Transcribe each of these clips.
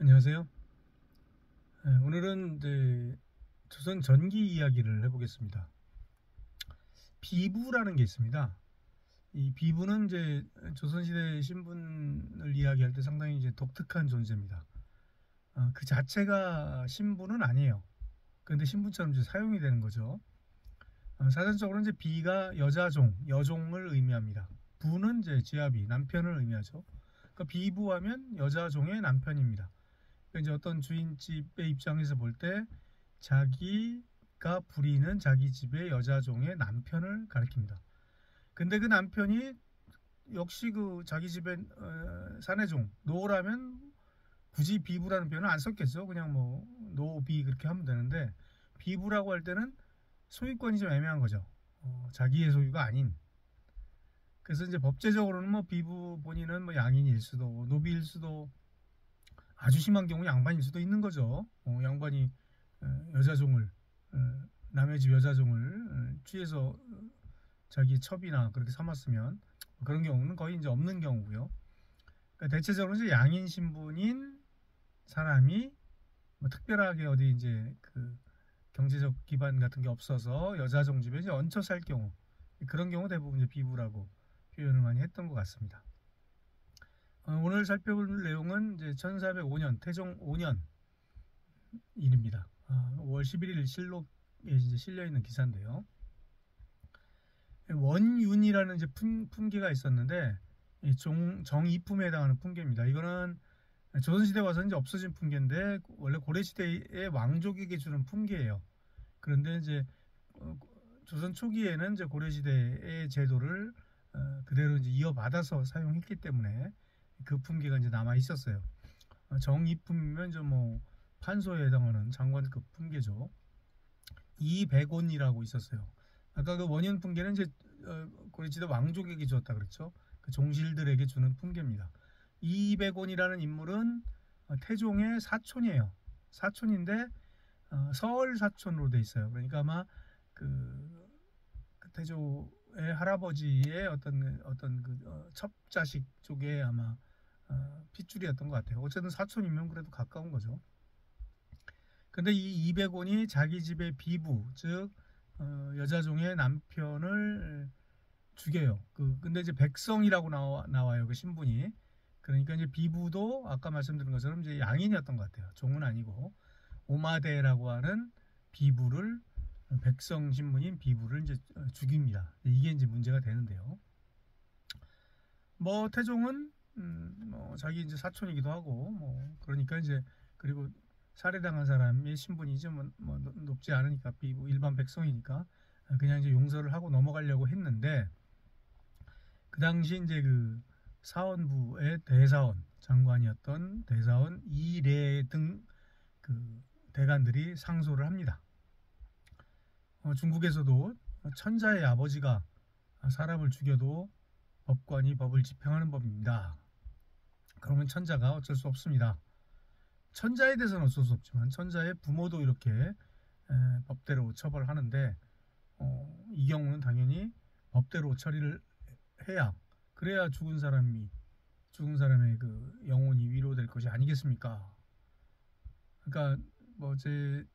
안녕하세요. 오늘은 이제 조선 전기 이야기를 해보겠습니다. 비부라는 게 있습니다. 이 비부는 이제 조선시대 신분을 이야기할 때 상당히 이제 독특한 존재입니다. 그 자체가 신분은 아니에요. 그런데 신분처럼 이제 사용이 되는 거죠. 사전적으로 이제 비가 여자종, 여종을 의미합니다. 부는 이제 지아비, 남편을 의미하죠. 그러니까 비부하면 여자종의 남편입니다. 그러니까 이제 어떤 주인집의 입장에서 볼 때 자기가 부리는 자기 집의 여자종의 남편을 가리킵니다. 근데 그 남편이 역시 그 자기 집의 사내종 노라면 굳이 비부라는 표현을 안 썼겠죠. 그냥 뭐 노비 그렇게 하면 되는데 비부라고 할 때는 소유권이 좀 애매한 거죠. 자기의 소유가 아닌. 그래서 이제 법제적으로는 뭐 비부 본인은 뭐 양인일 수도 노비일 수도 아주 심한 경우 양반일 수도 있는 거죠. 양반이 여자종을 남의 집 여자종을 취해서 자기 첩이나 그렇게 삼았으면 그런 경우는 거의 이제 없는 경우고요. 그러니까 대체적으로 이제 양인 신분인 사람이 뭐 특별하게 어디 이제 그 경제적 기반 같은 게 없어서 여자종 집에 이제 얹혀 살 경우 그런 경우 대부분 이제 비부라고 표현을 많이 했던 것 같습니다. 오늘 살펴볼 내용은 이제 1405년 태종 5년 일입니다. 5월 11일 실록에 이제 실려 있는 기사인데요. 원윤이라는 이제 품계가 있었는데 정이품에 해당하는 품계입니다. 이거는 조선시대 와서 이제 없어진 품계인데 원래 고려시대의 왕족에게 주는 품계예요. 그런데 이제 조선 초기에는 이제 고려시대의 제도를 그대로 이제 이어받아서 사용했기 때문에 그 품계가 이제 남아 있었어요. 정이품이면 이제 뭐 판소에 해당하는 장관급 품계죠. 이백원이라고 있었어요. 아까 그 원현 품계는 이제 고려시대 왕족에게 주었다 그랬죠. 그 종실들에게 주는 품계입니다. 이백원이라는 인물은 태종의 사촌이에요. 사촌인데 서울 사촌으로 돼 있어요. 그러니까 아마 그 태조의 할아버지의 어떤 그 첩자식 쪽에 아마 핏줄이었던 것 같아요. 어쨌든 사촌이면 그래도 가까운 거죠. 근데 이 이백원이 자기 집의 비부, 즉 여자종의 남편을 죽여요. 근데 이제 백성이라고 나와요. 그 신분이. 그러니까 이제 비부도 아까 말씀드린 것처럼 이제 양인이었던 것 같아요. 종은 아니고 오마대라고 하는 비부를 백성 신분인 비부를 이제 죽입니다. 이게 이제 문제가 되는데요. 뭐 태종은 뭐 자기 이제 사촌이기도 하고 뭐 그러니까 이제 그리고 살해당한 사람의 신분이 이제 뭐 높지 않으니까 비부 일반 백성이니까 그냥 이제 용서를 하고 넘어가려고 했는데 그 당시 이제 그 사원부의 대사원 장관이었던 대사원 이례 등 그 대관들이 상소를 합니다. 중국에서도 천자의 아버지가 사람을 죽여도 법관이 법을 집행하는 법입니다. 그러면 천자가 어쩔 수 없습니다. 천자에 대해서는 어쩔 수 없지만 천자의 부모도 이렇게 법대로 처벌하는데 이 경우는 당연히 법대로 처리를 해야 그래야 죽은 사람의 그 영혼이 위로될 것이 아니겠습니까? 그러니까 뭐 제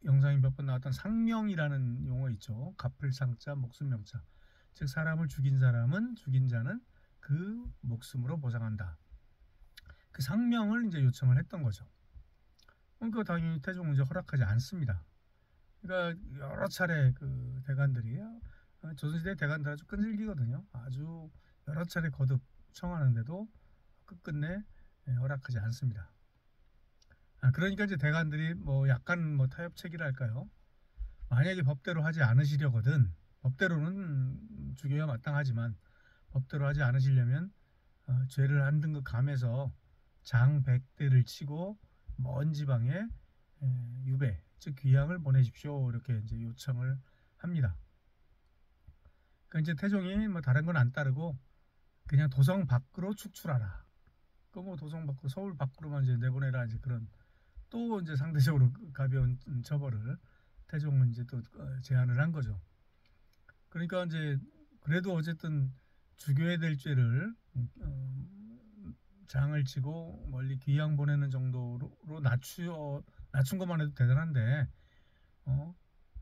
영상이 몇 번 나왔던 상명이라는 용어 있죠. 갚을 상자, 목숨 명자. 즉 사람을 죽인 사람은 죽인 자는 그 목숨으로 보상한다. 그 상명을 이제 요청을 했던 거죠. 그러니까 당연히 태종은 이제 허락하지 않습니다. 그러니까 여러 차례 그 대관들이 조선시대 대관들 아주 끈질기거든요. 아주 여러 차례 거듭 청하는데도 끝끝내 허락하지 않습니다. 그러니까 이제 대관들이 뭐 약간 뭐 타협책이랄까요. 만약에 법대로 하지 않으시려거든 법대로는 죽여야 마땅하지만 법대로 하지 않으시려면 죄를 한 등급 감해서 장백대를 치고 먼 지방에 유배 즉 귀양을 보내십시오 이렇게 이제 요청을 합니다. 그러니까 이제 태종이 뭐 다른 건 안 따르고 그냥 도성 밖으로 축출하라. 그 뭐 도성 밖으로 서울 밖으로만 이제 내보내라 이제 그런 또 이제 상대적으로 가벼운 처벌을 태종은 이제 또 제안을 한 거죠. 그러니까 이제 그래도 어쨌든 죽여야 될 죄를 장을 치고 멀리 귀양 보내는 정도로 낮춘 것만 해도 대단한데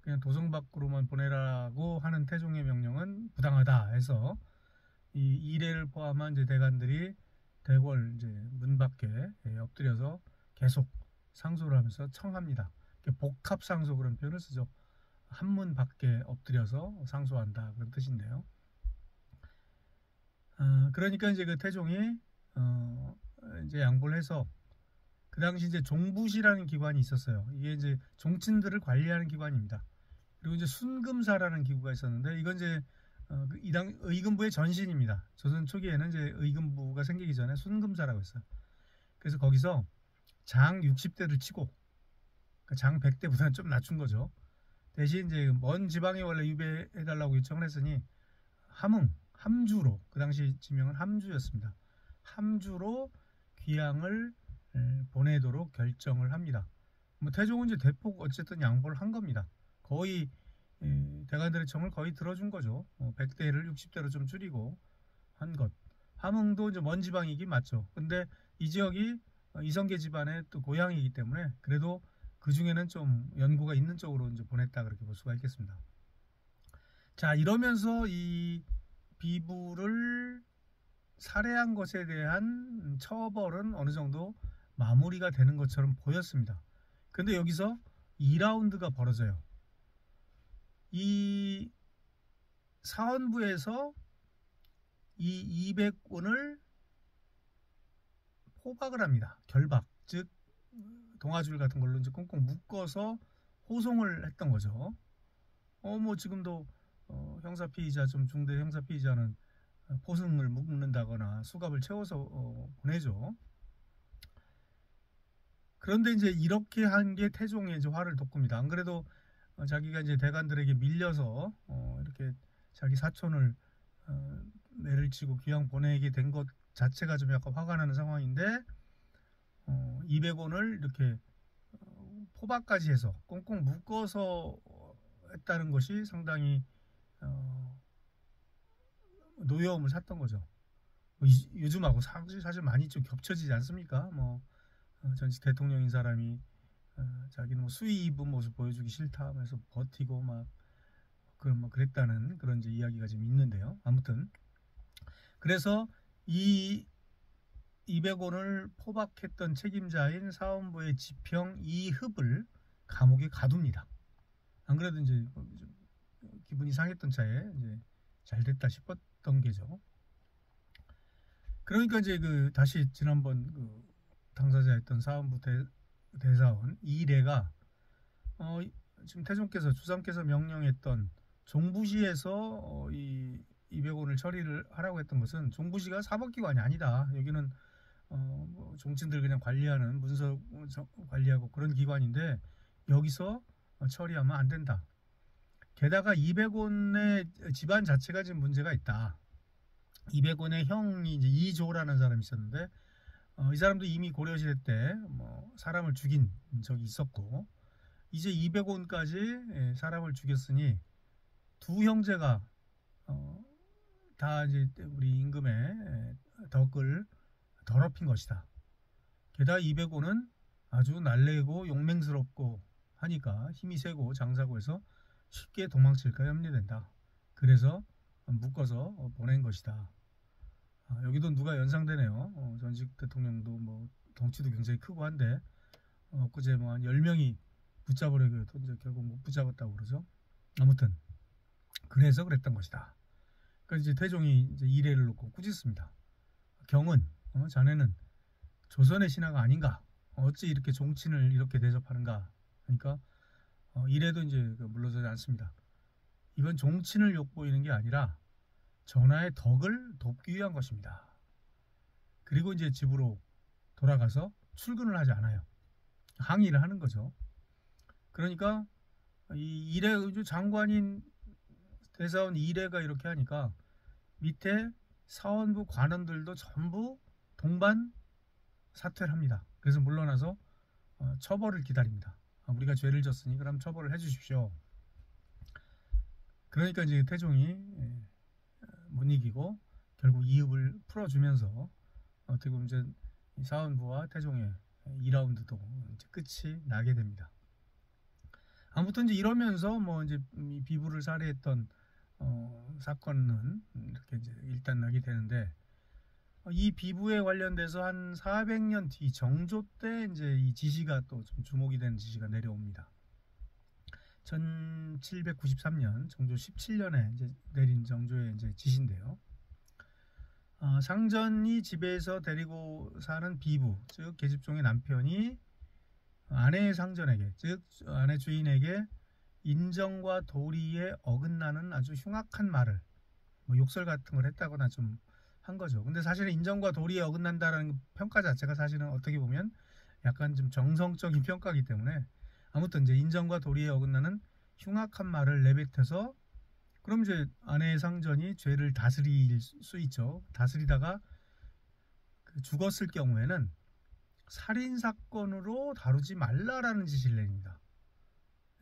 그냥 도성 밖으로만 보내라고 하는 태종의 명령은 부당하다 해서 이 이례를 포함한 이제 대관들이 대궐 이제 문 밖에 엎드려서 계속 상소를 하면서 청합니다. 복합 상소 그런 표현을 쓰죠. 한문 밖에 엎드려서 상소한다 그런 뜻인데요. 그러니까 이제 그 태종이 이제 양보를 해서 그 당시 이제 종부시라는 기관이 있었어요. 이게 이제 종친들을 관리하는 기관입니다. 그리고 이제 순금사라는 기구가 있었는데 이건 이제 이당 의금부의 전신입니다. 조선 초기에는 이제 의금부가 생기기 전에 순금사라고 했어요. 그래서 거기서 장 60대를 치고 그러니까 장 100대보다는 좀 낮춘 거죠. 대신 이제 먼 지방에 원래 유배해달라고 요청을 했으니 함주로 그 당시 지명은 함주였습니다. 함주로 귀양을 보내도록 결정을 합니다. 뭐 태종은 이제 대폭 어쨌든 양보를 한 겁니다. 거의 대관들의 청을 거의 들어준 거죠. 100대를 60대로 좀 줄이고 한 것. 함흥도 이제 먼 지방이긴 맞죠. 근데 이 지역이 이성계 집안의 또 고향이기 때문에 그래도 그 중에는 좀 연고가 있는 쪽으로 이제 보냈다 그렇게 볼 수가 있겠습니다. 자, 이러면서 이 비부를 살해한 것에 대한 처벌은 어느 정도 마무리가 되는 것처럼 보였습니다. 근데 여기서 2라운드가 벌어져요. 이 사헌부에서 이 200원을 포박을 합니다. 결박, 즉 동아줄 같은 걸로 이제 꽁꽁 묶어서 호송을 했던 거죠. 뭐 지금도 형사 피의자 좀 중대 형사 피의자는 포승을 묶는다거나 수갑을 채워서 보내죠. 그런데 이제 이렇게 한 게 태종의 이제 화를 돋굽니다. 안 그래도 자기가 이제 대관들에게 밀려서 이렇게 자기 사촌을 매를 치고 귀양 보내게 된 것 자체가 좀 약간 화가 나는 상황인데 200원을 이렇게 포박까지 해서 꽁꽁 묶어서 했다는 것이 상당히 노여움을 샀던 거죠. 요즘하고 사실 많이 좀 겹쳐지지 않습니까? 전직 대통령인 사람이 자기는 뭐 수의 입은 모습 보여주기 싫다 하면서 버티고 막 그랬다는 그런 이제 이야기가 좀 있는데요. 아무튼 그래서 이 200원을 포박했던 책임자인 사헌부의 지평 이흡을 감옥에 가둡니다. 안 그래도 이제 기분이 상했던 차에 이제 잘 됐다 싶었던 게죠. 그러니까 이제 다시 지난번 당사자였던 사헌부 대사원 이례가 지금 태종께서 주상께서 명령했던 종부시에서 이 200원을 처리를 하라고 했던 것은 종부시가 사법기관이 아니다. 여기는 뭐 종친들 그냥 관리하는 문서 관리하고 그런 기관인데 여기서 처리하면 안 된다. 게다가 200원의 집안 자체가 지금 문제가 있다. 200원의 형이 이제 이조라는 사람이 있었는데 이 사람도 이미 고려시대 때 사람을 죽인 적이 있었고 이제 200원까지 사람을 죽였으니 두 형제가 다 이제 우리 임금의 덕을 더럽힌 것이다. 게다가 200원은 아주 날래고 용맹스럽고 하니까 힘이 세고 장사고 해서 쉽게 도망칠까 염려된다. 그래서 묶어서 보낸 것이다. 여기도 누가 연상되네요. 전직 대통령도 뭐 덩치도 굉장히 크고 한데 엊그제 뭐 한 10명이 붙잡으려고 해도 이제 결국 못 붙잡았다고 그러죠. 아무튼 그래서 그랬던 것이다. 그래서 이제 태종이 이제 이례를 놓고 꾸짖습니다. 경은 자네는 조선의 신하가 아닌가? 어찌 이렇게 종친을 이렇게 대접하는가? 그러니까 이래도 이제 물러서지 않습니다. 이건 종친을 욕보이는 게 아니라 전하의 덕을 돕기 위한 것입니다. 그리고 이제 집으로 돌아가서 출근을 하지 않아요. 항의를 하는 거죠. 그러니까 이 이래 장관인 대사원 이래가 이렇게 하니까 밑에 사원부 관원들도 전부 동반 사퇴를 합니다. 그래서 물러나서 처벌을 기다립니다. 우리가 죄를 졌으니 그럼 처벌을 해주십시오. 그러니까 이제 태종이 못 이기고 결국 이읍을 풀어주면서 어떻게 보면 이제 사은부와 태종의 2라운드도 이제 끝이 나게 됩니다. 아무튼 이제 이러면서 뭐 이제 이 비부를 살해했던 사건은 이렇게 이제 일단 나게 되는데, 이 비부에 관련돼서 한 400년 뒤 정조 때 이제 이 지시가 또 좀 주목이 되는 지시가 내려옵니다. 1793년 정조 17년에 이제 내린 정조의 이제 지시인데요. 상전이 집에서 데리고 사는 비부, 즉 계집종의 남편이 아내 상전에게, 즉 아내 주인에게 인정과 도리에 어긋나는 아주 흉악한 말을, 뭐 욕설 같은 걸 했다거나 좀 한 거죠. 근데 사실은 인정과 도리에 어긋난다라는 평가 자체가 사실은 어떻게 보면 약간 좀 정성적인 평가이기 때문에, 아무튼 이제 인정과 도리에 어긋나는 흉악한 말을 내뱉어서, 그럼 이제 아내의 상전이 죄를 다스릴 수 있죠. 다스리다가 죽었을 경우에는 살인 사건으로 다루지 말라라는 지시를 내립니다.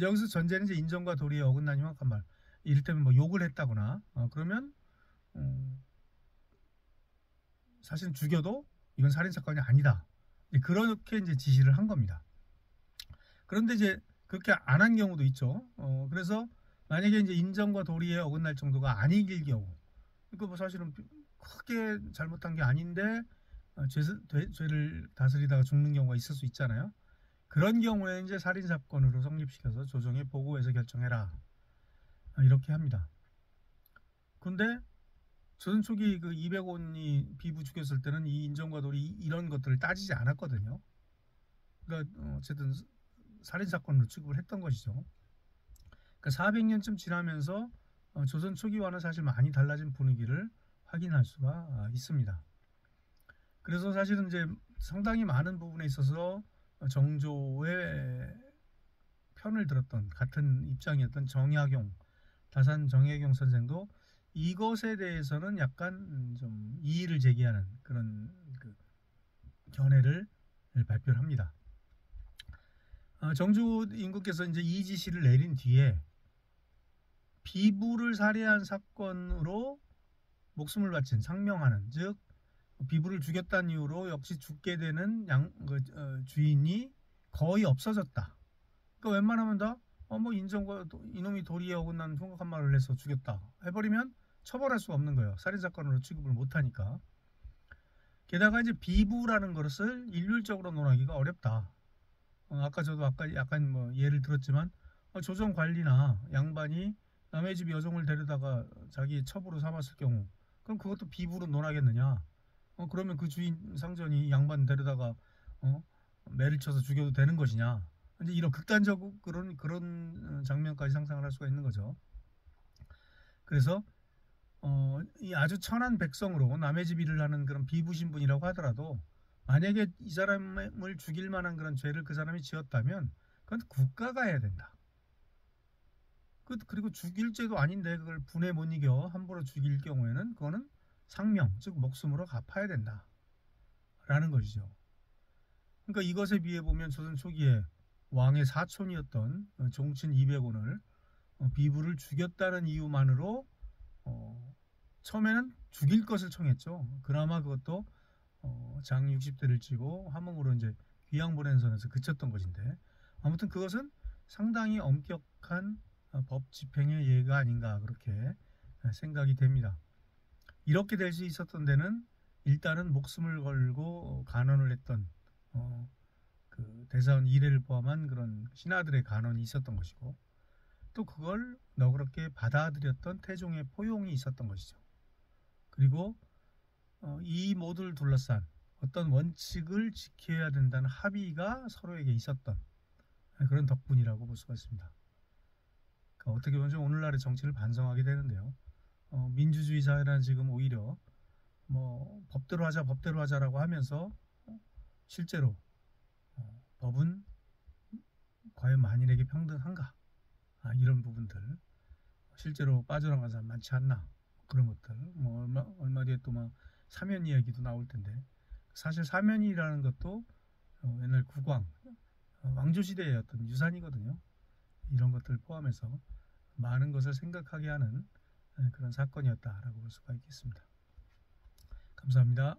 여기서 전제는 이제 인정과 도리에 어긋난 흉악한 말, 이를테면 뭐 욕을 했다거나 그러면 사실은 죽여도 이건 살인 사건이 아니다, 그렇게 이제 지시를 한 겁니다. 그런데 이제 그렇게 안 한 경우도 있죠. 그래서 만약에 이제 인정과 도리에 어긋날 정도가 아니길 경우, 그러니까 뭐 사실은 크게 잘못한 게 아닌데 죄를 다스리다가 죽는 경우가 있을 수 있잖아요. 그런 경우에 이제 살인 사건으로 성립시켜서 조정에 보고해서 결정해라, 이렇게 합니다. 근데 조선 초기 그 이백원이 비부 죽였을 때는 이 인정과 도리 이런 것들을 따지지 않았거든요. 그러니까 어쨌든 살인 사건으로 취급을 했던 것이죠. 그러니까 400년쯤 지나면서 조선 초기와는 사실 많이 달라진 분위기를 확인할 수가 있습니다. 그래서 사실은 이제 상당히 많은 부분에 있어서 정조의 편을 들었던, 같은 입장이었던 정약용, 다산 정약용 선생도 이것에 대해서는 약간 좀 이의를 제기하는 그런 그 견해를 발표를 합니다. 정조 임금께서 이제 이 지시를 내린 뒤에 비부를 살해한 사건으로 목숨을 바친, 상명하는, 즉 비부를 죽였다는 이유로 역시 죽게 되는 주인이 거의 없어졌다. 그러니까 웬만하면 다 뭐 인정과 이놈이 도리에 어긋난 흉악한 말을 해서 죽였다 해버리면 처벌할 수가 없는 거예요. 살인사건으로 취급을 못하니까. 게다가 이제 비부라는 것을 일률적으로 논하기가 어렵다. 아까 저도 약간 뭐 예를 들었지만, 조정 관리나 양반이 남의 집 여종을 데려다가 자기 첩으로 삼았을 경우, 그럼 그것도 비부로 논하겠느냐? 그러면 그 주인 상전이 양반 데려다가 매를 쳐서 죽여도 되는 것이냐? 이제 이런 극단적 그런 장면까지 상상을 할 수가 있는 거죠. 그래서 이 아주 천한 백성으로 남의 집 일을 하는 그런 비부 신분이라고 하더라도, 만약에 이 사람을 죽일 만한 그런 죄를 그 사람이 지었다면 그건 국가가 해야 된다. 그리고 죽일 죄도 아닌데 그걸 분에 못 이겨 함부로 죽일 경우에는 그거는 상명, 즉 목숨으로 갚아야 된다 라는 것이죠. 그러니까 이것에 비해 보면 조선 초기에 왕의 사촌이었던 종친 이백원을 비부를 죽였다는 이유만으로 처음에는 죽일 것을 청했죠. 그나마 그것도 장 60대를 찌고 함흥으로 이제 귀양 보내는 선에서 그쳤던 것인데, 아무튼 그것은 상당히 엄격한 법 집행의 예가 아닌가, 그렇게 생각이 됩니다. 이렇게 될 수 있었던 데는 일단은 목숨을 걸고 간언을 했던 그 대사원 이례를 포함한 그런 신하들의 간언이 있었던 것이고, 또 그걸 너그럽게 받아들였던 태종의 포용이 있었던 것이죠. 그리고 이 모두를 둘러싼 어떤 원칙을 지켜야 된다는 합의가 서로에게 있었던 그런 덕분이라고 볼 수가 있습니다. 그러니까 어떻게 보면 오늘날의 정치를 반성하게 되는데요. 민주주의 사회는 지금 오히려 뭐 법대로 하자라고 하면서 실제로 법은 과연 만인에게 평등한가? 이런 부분들, 실제로 빠져나간 사람 많지 않나? 그런 것들, 뭐 얼마 뒤에 또 막 사면 이야기도 나올 텐데, 사실 사면이라는 것도 옛날 국왕, 왕조 시대의 어떤 유산이거든요. 이런 것들을 포함해서 많은 것을 생각하게 하는 그런 사건이었다라고 볼 수가 있겠습니다. 감사합니다.